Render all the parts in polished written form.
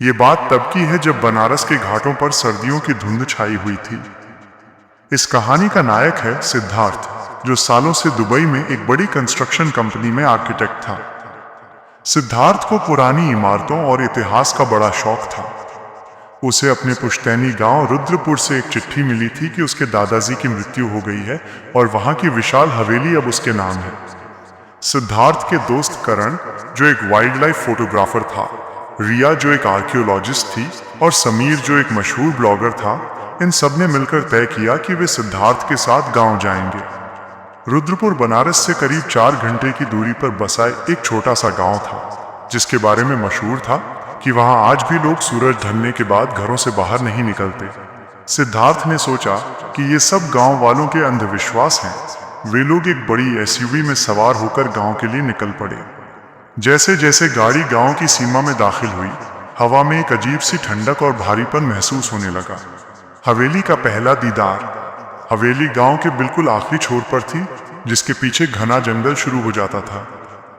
ये बात तब की है जब बनारस के घाटों पर सर्दियों की धुंध छाई हुई थी। इस कहानी का नायक है सिद्धार्थ, जो सालों से दुबई में एक बड़ी कंस्ट्रक्शन कंपनी में आर्किटेक्ट था। सिद्धार्थ को पुरानी इमारतों और इतिहास का बड़ा शौक था। उसे अपने पुश्तैनी गांव रुद्रपुर से एक चिट्ठी मिली थी कि उसके दादाजी की मृत्यु हो गई है और वहां की विशाल हवेली अब उसके नाम है। सिद्धार्थ के दोस्त करण, जो एक वाइल्ड लाइफ फोटोग्राफर था, रिया जो एक आर्कियोलॉजिस्ट थी, और समीर जो एक मशहूर ब्लॉगर था, इन सब ने मिलकर तय किया कि वे सिद्धार्थ के साथ गांव जाएंगे। रुद्रपुर बनारस से करीब 4 घंटे की दूरी पर बसा एक छोटा सा गांव था, जिसके बारे में मशहूर था कि वहां आज भी लोग सूरज ढलने के बाद घरों से बाहर नहीं निकलते। सिद्धार्थ ने सोचा कि ये सब गांव वालों के अंधविश्वास हैं। वे लोग एक बड़ी एसयूवी में सवार होकर गांव के लिए निकल पड़े। जैसे जैसे गाड़ी गांव की सीमा में दाखिल हुई, हवा में एक अजीब सी ठंडक और भारीपन महसूस होने लगा। हवेली का पहला दीदार। हवेली गांव के बिल्कुल आखिरी छोर पर थी, जिसके पीछे घना जंगल शुरू हो जाता था।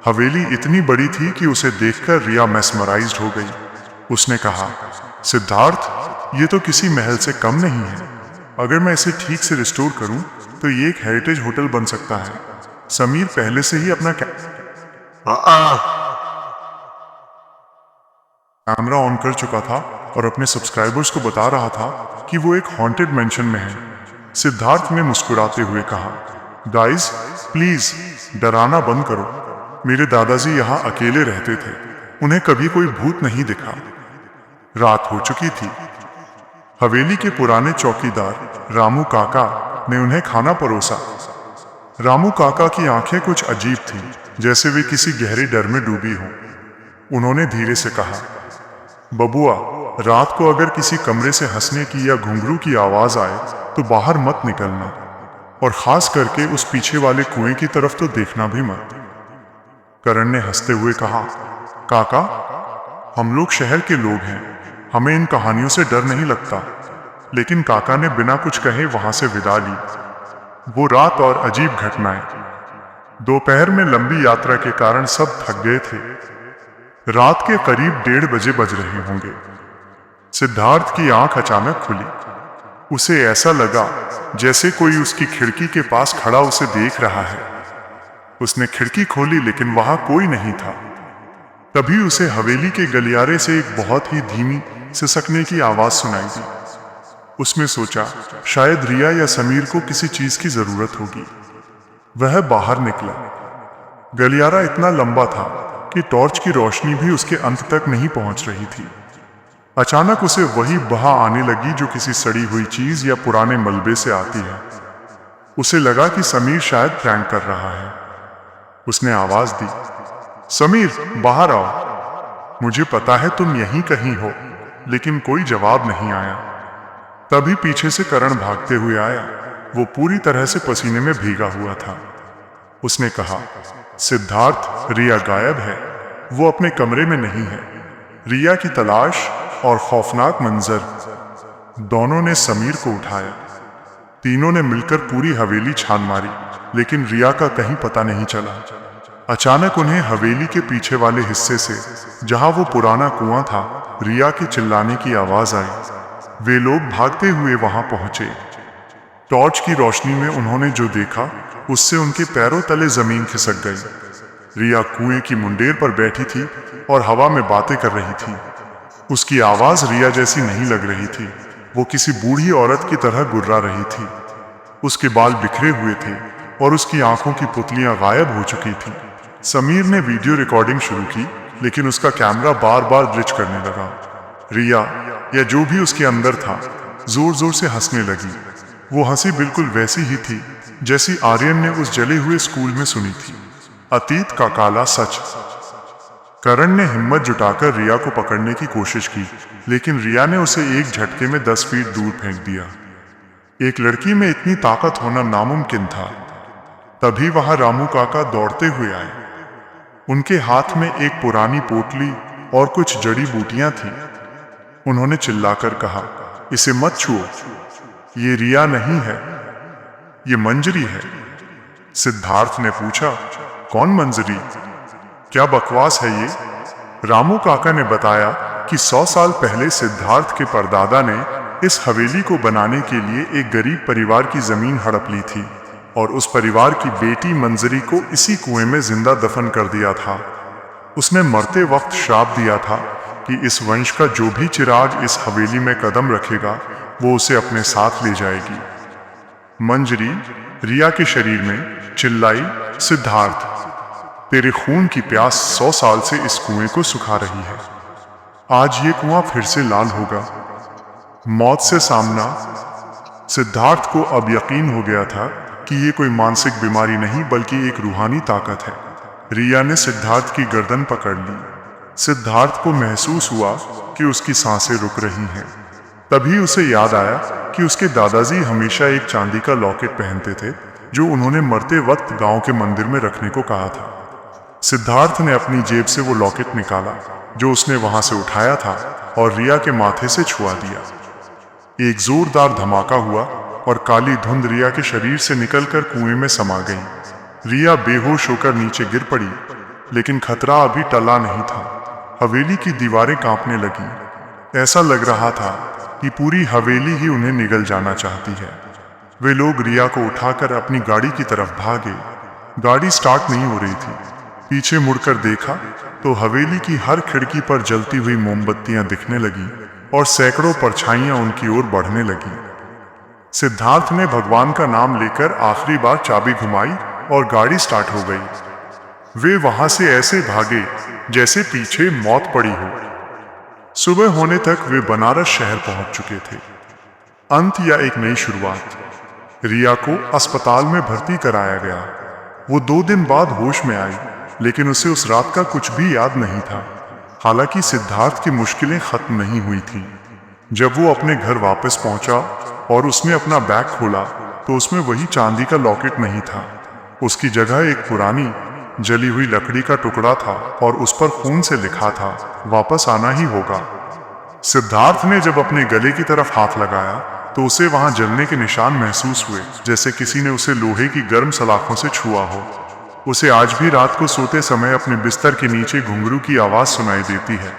हवेली इतनी बड़ी थी कि उसे देखकर रिया मेस्मराइज्ड हो गई। उसने कहा, सिद्धार्थ, ये तो किसी महल से कम नहीं है। अगर मैं इसे ठीक से रिस्टोर करूं तो ये एक हेरिटेज होटल बन सकता है। समीर पहले से ही अपना कैमरा ऑन कर चुका था और अपने सब्सक्राइबर्स को बता रहा था कि वो एक हॉन्टेड मेंशन में है। सिद्धार्थ ने मुस्कुराते हुए कहा, गाइस, प्लीज डराना बंद करो। मेरे दादाजी यहाँ अकेले रहते थे, उन्हें कभी कोई भूत नहीं दिखा। रात हो चुकी थी। हवेली के पुराने चौकीदार रामू काका ने उन्हें खाना परोसा। रामू काका की आंखें कुछ अजीब थीं, जैसे वे किसी गहरे डर में डूबी हों। उन्होंने धीरे से कहा, बबुआ, रात को अगर किसी कमरे से हंसने की या घुंघरू की आवाज आए तो बाहर मत निकलना, और खास करके उस पीछे वाले कुएं की तरफ तो देखना भी मत। करण ने हंसते हुए कहा, काका, हम लोग शहर के लोग हैं, हमें इन कहानियों से डर नहीं लगता। लेकिन काका ने बिना कुछ कहे वहां से विदा ली। वो रात और अजीब घटनाएं। दोपहर में लंबी यात्रा के कारण सब थक गए थे। रात के करीब 1:30 बजे बज रहे होंगे। सिद्धार्थ की आंख अचानक खुली। उसे ऐसा लगा जैसे कोई उसकी खिड़की के पास खड़ा उसे देख रहा है। उसने खिड़की खोली, लेकिन वहां कोई नहीं था। तभी उसे हवेली के गलियारे से एक बहुत ही धीमी सिसकने की आवाज सुनाई दी। उसने सोचा, शायद रिया या समीर को किसी चीज की जरूरत होगी। वह बाहर निकला। गलियारा इतना लंबा था कि टॉर्च की रोशनी भी उसके अंत तक नहीं पहुंच रही थी। अचानक उसे वही बहा आने लगी जो किसी सड़ी हुई चीज या पुराने मलबे से आती है। उसे लगा कि समीर शायद प्रैंक कर रहा है। उसने आवाज दी, समीर, बाहर आओ। मुझे पता है तुम यहीं कहीं हो। लेकिन कोई जवाब नहीं आया। तभी पीछे से करण भागते हुए आया। वो पूरी तरह से पसीने में भीगा हुआ था। उसने कहा, सिद्धार्थ, रिया गायब है। वो अपने कमरे में नहीं है। रिया की तलाश और खौफनाक मंजर। दोनों ने समीर को उठाया। तीनों ने मिलकर पूरी हवेली छान मारी, लेकिन रिया का कहीं पता नहीं चला। अचानक उन्हें हवेली के पीछे वाले हिस्से से, जहां वो पुराना कुआं था, रिया के चिल्लाने की आवाज आई। वे लोग भागते हुए वहां पहुंचे। टॉर्च की रोशनी में उन्होंने जो देखा, उससे उनके पैरों तले जमीन खिसक गई। रिया कुएं की मुंडेर पर बैठी थी और हवा में बातें कर रही थी। उसकी आवाज रिया जैसी नहीं लग रही थी। वो किसी बूढ़ी औरत की तरह गुर्रा रही थी। उसके बाल बिखरे हुए थे और उसकी आंखों की पुतलियां गायब हो चुकी थीं। समीर ने वीडियो रिकॉर्डिंग शुरू की, लेकिन उसका कैमरा बार बार ग्लिच करने लगा। रिया, या जो भी उसके अंदर था, जोर जोर से हंसने लगी। वो हंसी बिल्कुल वैसी ही थी जैसी आर्यन ने उस जले हुए स्कूल में सुनी थी। अतीत का काला सच। करण ने हिम्मत जुटाकर रिया को पकड़ने की कोशिश की, लेकिन रिया ने उसे एक झटके में 10 फीट दूर फेंक दिया। एक लड़की में इतनी ताकत होना नामुमकिन था। तभी वहां रामू काका दौड़ते हुए आए। उनके हाथ में एक पुरानी पोटली और कुछ जड़ी बूटियां थीं। उन्होंने चिल्लाकर कहा, इसे मत छुओ। ये रिया नहीं है, ये मंजरी है। सिद्धार्थ ने पूछा, कौन मंजरी? क्या बकवास है ये? रामू काका ने बताया कि 100 साल पहले सिद्धार्थ के परदादा ने इस हवेली को बनाने के लिए एक गरीब परिवार की जमीन हड़प ली थी और उस परिवार की बेटी मंजरी को इसी कुएं में जिंदा दफन कर दिया था। उसने मरते वक्त श्राप दिया था कि इस वंश का जो भी चिराग इस हवेली में कदम रखेगा वो उसे अपने साथ ले जाएगी। मंजरी रिया के शरीर में चिल्लाई, सिद्धार्थ, तेरे खून की प्यास 100 साल से इस कुएं को सुखा रही है। आज ये कुआं फिर से लाल होगा। मौत से सामना। सिद्धार्थ को अब यकीन हो गया था कि ये कोई मानसिक बीमारी नहीं बल्कि एक रूहानी ताकत है। रिया ने सिद्धार्थ की गर्दन पकड़ ली। सिद्धार्थ को महसूस हुआ कि उसकी सांसें रुक रही हैं। तभी उसे याद आया कि उसके दादाजी हमेशा एक चांदी का लॉकेट पहनते थे जो उन्होंने मरते वक्त गांव के मंदिर में रखने को कहा था। सिद्धार्थ ने अपनी जेब से वो लॉकेट निकाला जो उसने वहां से उठाया था और रिया के माथे से छुआ दिया। एक जोरदार धमाका हुआ और काली धुंध रिया के शरीर से निकलकर कुएं में समा गई। रिया बेहोश होकर नीचे गिर पड़ी, लेकिन खतरा अभी टला नहीं था। हवेली की दीवारें कांपने लगी। ऐसा लग रहा था कि पूरी हवेली ही उन्हें निगल जाना चाहती है। वे लोग रिया को उठाकर अपनी गाड़ी की तरफ भागे। गाड़ी स्टार्ट नहीं हो रही थी। पीछे मुड़कर देखा तो हवेली की हर खिड़की पर जलती हुई मोमबत्तियां दिखने लगी और सैकड़ों परछाइयां उनकी ओर बढ़ने लगी। सिद्धार्थ ने भगवान का नाम लेकर आखिरी बार चाबी घुमाई और गाड़ी स्टार्ट हो गई। वे वहां से ऐसे भागे जैसे पीछे मौत पड़ी हो। सुबह होने तक वे बनारस शहर पहुंच चुके थे। अंत या एक नई शुरुआत। रिया को अस्पताल में भर्ती कराया गया। वो 2 दिन बाद होश में आई, लेकिन उसे उस रात का कुछ भी याद नहीं था। हालांकि सिद्धार्थ की मुश्किलें खत्म नहीं हुई थी। जब वो अपने घर वापस पहुंचा और उसने अपना बैग खोला तो उसमें वही चांदी का लॉकेट नहीं था। उसकी जगह एक पुरानी जली हुई लकड़ी का टुकड़ा था और उस पर खून से लिखा था, वापस आना ही होगा। सिद्धार्थ ने जब अपने गले की तरफ हाथ लगाया तो उसे वहां जलने के निशान महसूस हुए, जैसे किसी ने उसे लोहे की गर्म सलाखों से छुआ हो। उसे आज भी रात को सोते समय अपने बिस्तर के नीचे घुंघरू की आवाज सुनाई देती है।